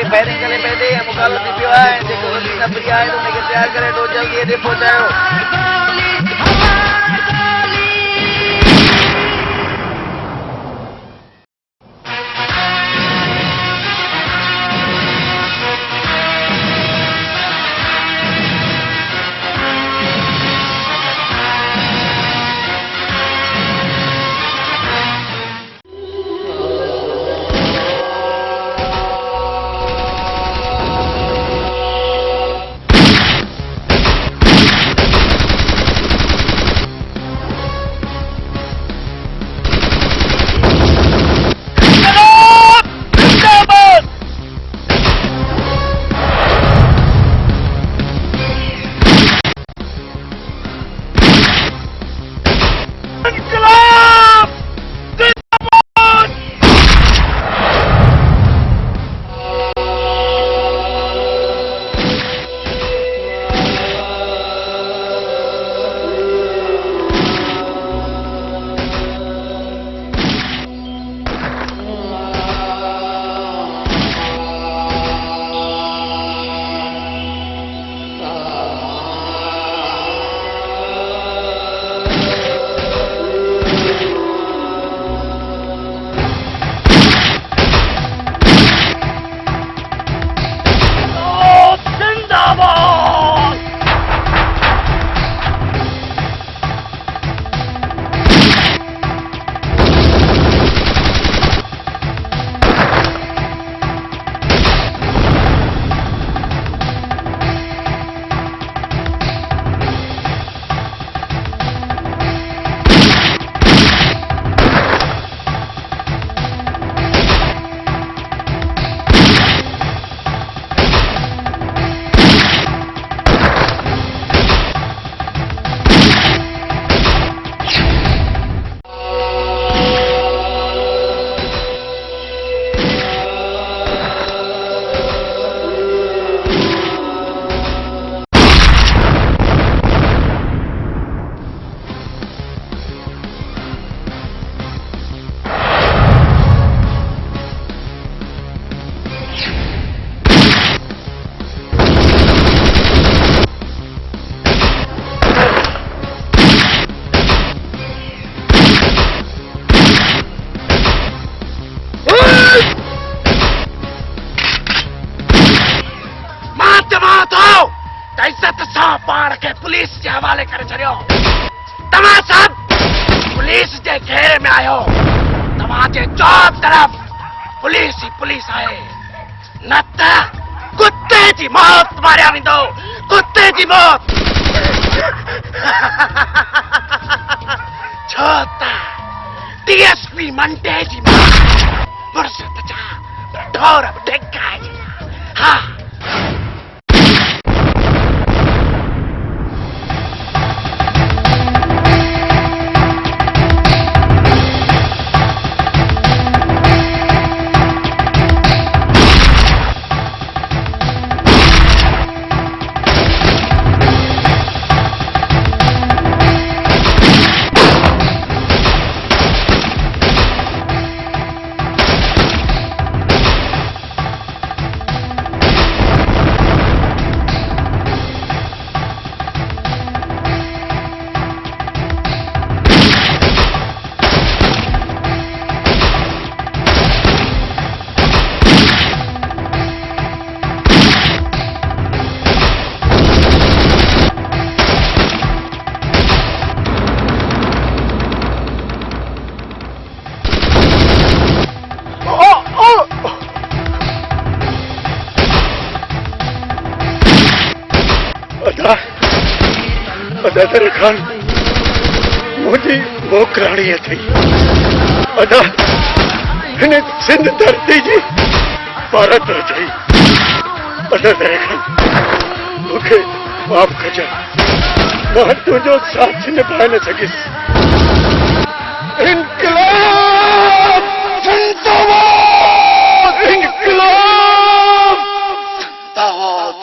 Firing करे पहले मुखालत थी पियो आहे जेको वधीक फ्री आहे त उनखे तयार करे तो जल्दी हेॾे पहुचायो पुलिस के हवाले कर छड़ियो तमा सब पुलिस के घेरे में आयो तमा के चौक तरफ पुलिस ही पुलिस आए नत कुत्ते जी मौत मारिया विंदो कुत्ते जी मौत छोटा डीएसपी मंडे जी मौत फुर्सत जा ढोर अब ढेका जी हाँ अदा खान मुझी मोकराणी थी अदा इन सिंध धरती जी भारत रचाई अदा खान मुझे माफ कजा मैं तुझो साथ निभाए न सकिस इनकलाब जिंदाबाद इनकलाब जिंदाबाद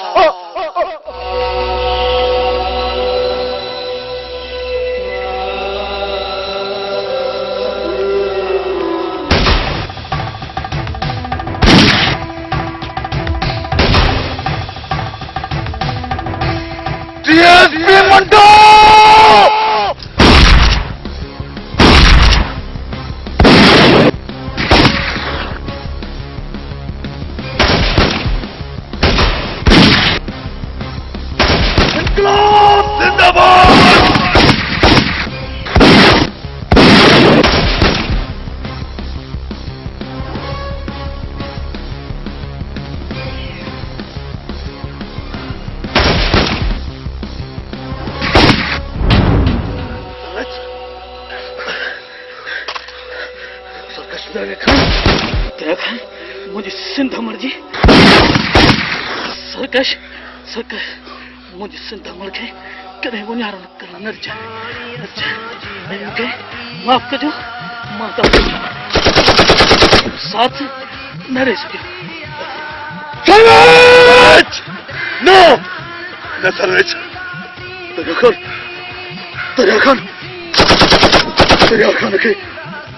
मुझे सिंधा मर्जी सरकश सरकश मुझे सिंधा मर गए करें वो न्यारो करना नर जाए मुझे माफ कर जो माता साथ न रह सके सरवेज नो न सरवेज तेरे खान के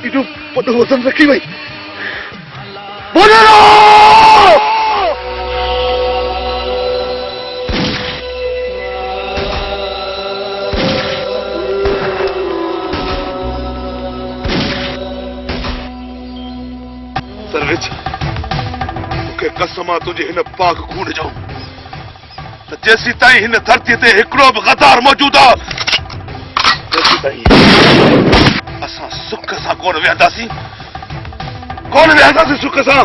इधर पता वतन रखी भाई बोलो सरवेज मुखे कसम तुझे हिन पाक खून जो त जेसी ताईं हिन धरती ते हिकड़ो भी गद्दार मौजूद आ जेसी ताईं असां सुख सां कोन विहंदासीं सुख सां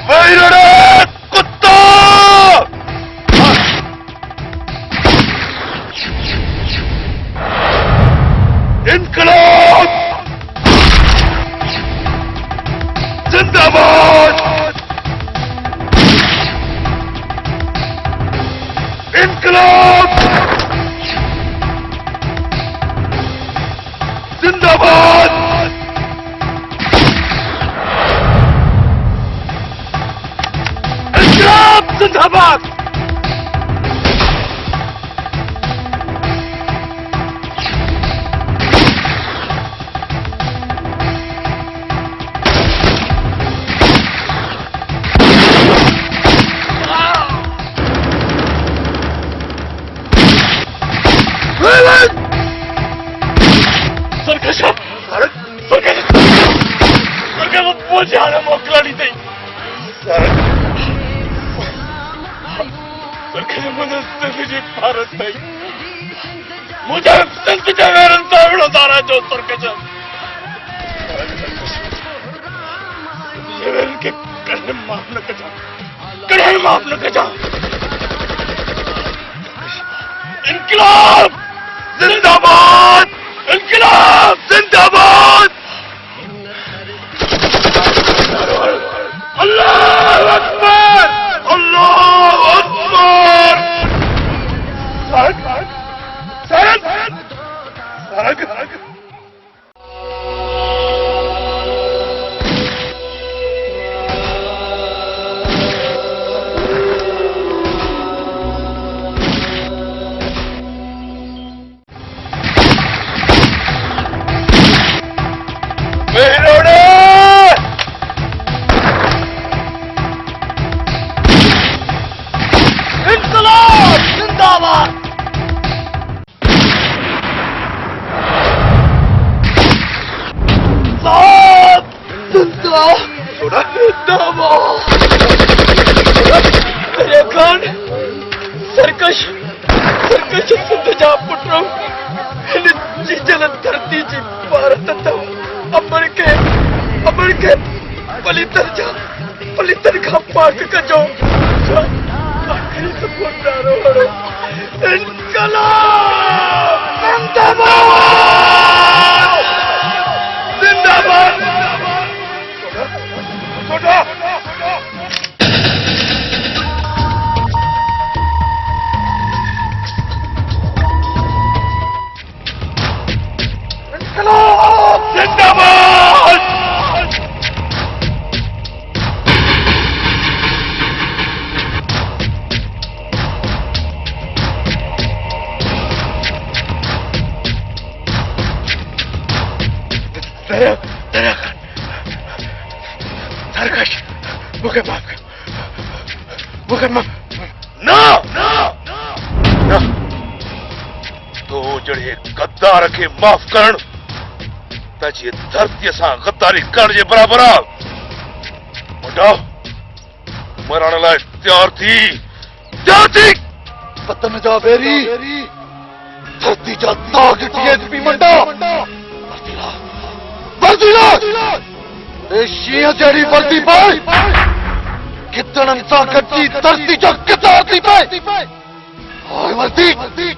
वैरड़े कुत्ता इनकलाब जिंदाबाद इनकलाब जिंदाबाद इनकलाब जिंदाबाद इनकलाब जिंदाबाद इनकलाब जिंदाबाद अल्लाह अकबर अल्लाह अकबर माफ करण तजी धरती सां गद्दारी करण जे बराबर आ मुंडा मरण लाइ तैयार थी वतन जा बेरी धरती जा दाग टिए पी मंडा वर्दीला ए शीह जड़ी वर्दी पाए कितनन सां गड्डी धरती जा किता थी पाए हाय वर्दी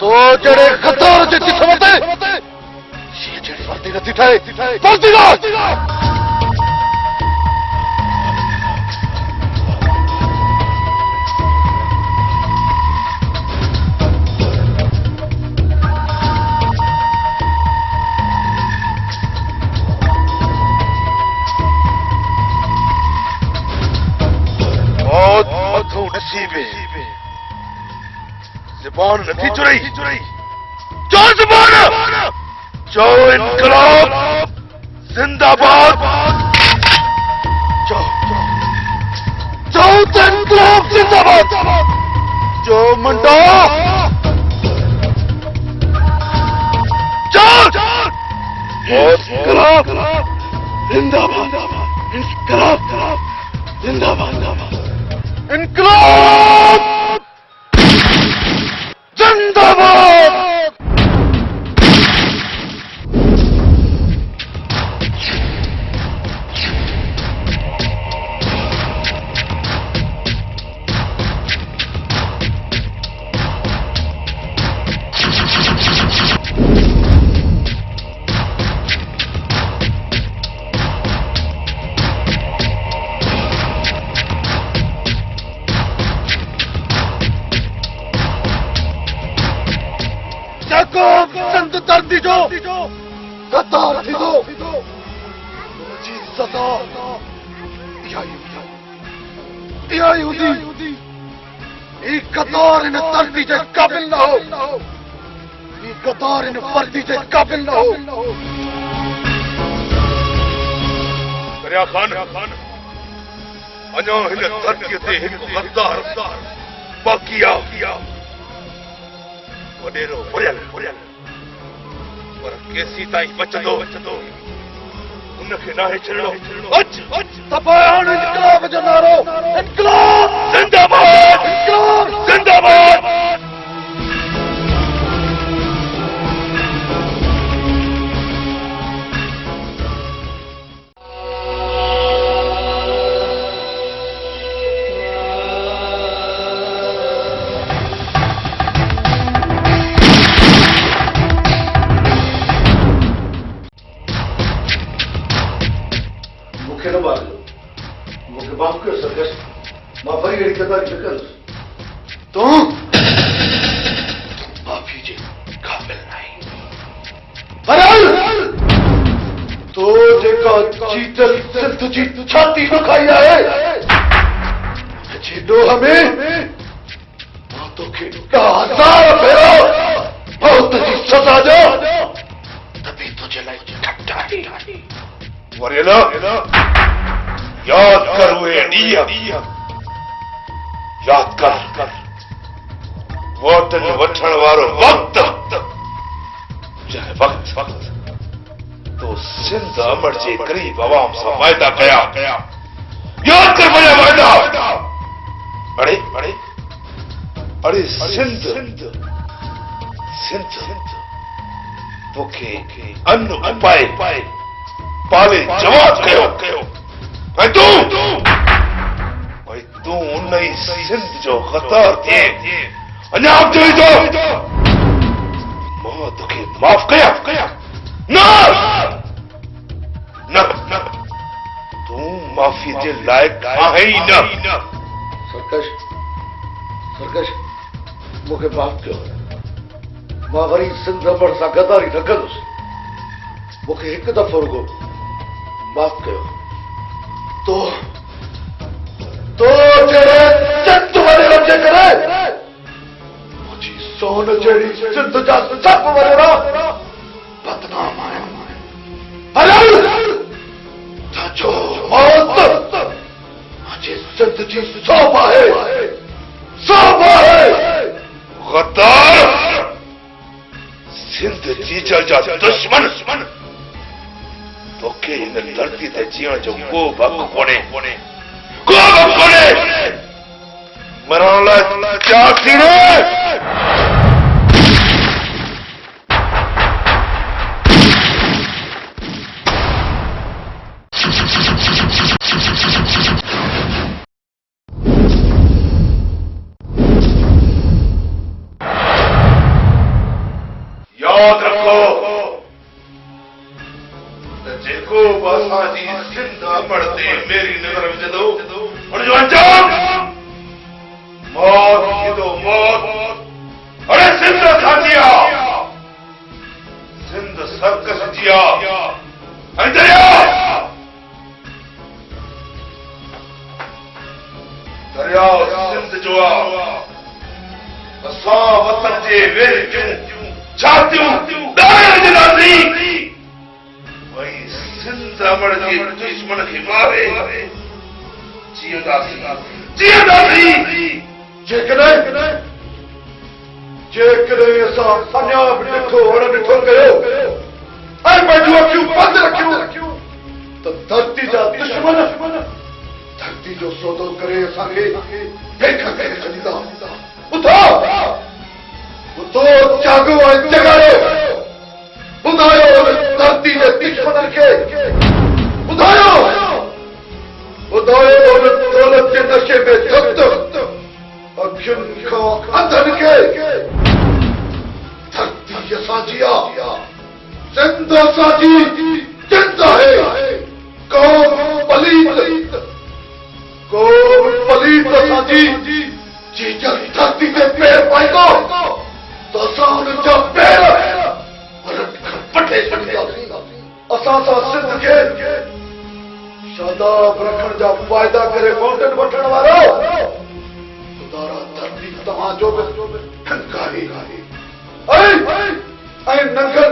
तो जड़े खतर जे चिथवते ये जड़ी वर्दी नथी ठाए वर्दी ना ज़बान नथी चुराई चो ज़बान चो इनकलाब जिंदाबाद चो इनकलाब जिंदाबाद चो मुंडा चो इनकलाब जिंदाबाद इनकलाब जिंदाबाद इनकलाब जिंदाबाद दर्दी जो कतार थी दो जी सदा यही हुदी ये कतार इन दर्दी जे काबिल न हो ये कतार इन वर्दी जे काबिल न हो दरिया खान अञा हिन धरती ते हिकु गद्दार बाक़ी आहे वडेरो हुरियल पर केसी ताईं बचंदो उनखे नाहे छॾणो अच सफ़ायान इनकलाब जो नारो इनकलाब जिंदाबाद इनकलाब जिंदाबाद तो माफी जे काबिल नहीं तो जेका चीतल सिंध जी छाती न खाई आहे जेॾो हमें मां तोखे 10,000 भेरो मौत जी सज़ा ॾियो तभी तुझे लाइ ठठाई वरेला याद कर उहे ॾींहं याद कर वोटन वठण वारो वक्त जंहिं वक्त तो सिंध अमर जे गरीब आवाम सां वाइदा कया याद कर मुंहिंजा वाइदा अड़े सिंध तोखे अन्न उपाए पाले जवाब कयो ऐं तूं उन ई सिंध जो ख़तार थिए अञा अॻिते थो मां तोखे माफ़ कया न तूं माफ़ी जे लाइक़ आहे ई न सरकश मूंखे माफ़ कयो मां वरी सिंध अमर सां गद्दारी न कंदुसि मूंखे हिकु दफ़ो रुगो माफ़ कयो तो जड़े चंद वरेरा जे करे मुझी सोन जड़ी सिंध जा सब वरेरा बदनाम आया हलाल जो मौत मुझे सिंध जी सब आहे गद्दार सिंध जी जा दुश्मन तोखे हिन धरती ते जीअण जो को हक़ कोन्हे मरण लाइ क्या थींदो जेको असांजी सिंध अमड़ ते मेरी नज़र विझंदो उन जो अंजाम मौत थींदो मौत। अरे सिंध असांजी आहे, सिंध सर्कस जी आहे ऐं दरियाओ सिंध जो आहे। असां वतन जे वेझियूं छातियूं ॾाहे विझंदासीं, वही सिंध अमड़ जे दुश्मन खे मारे जीअंदासीं। जेकॾहिं असां अञा बि ॾिठो अणॾिठो कयो ऐं पंहिंजूं अखियूं बंदि रखियूं त धरती जा दुश्मन धरती जो सौदो करे असांखे हेठि करे छॾींदा। उथो जागो ऐं जगायो, ॿुधायो धरती जे दुश्मन खे, ॿुधायो उन दौलत जे नशे में धुत अखियुनि खां अंधनि खे। धरती असांजी आहे, सिंध असांजी जिंद आहे। कौम पलीत असांजी जी जब धरती ते पैर पाईंदो त असां उन्हनि जा पैर पटे छॾींदासीं। असां सां सिंध खे शादाब रखण जा वाइदा करे माउंटेन वठण वारो खुदारा धरती तव्हांजो बि हंकारी ऐं नंगर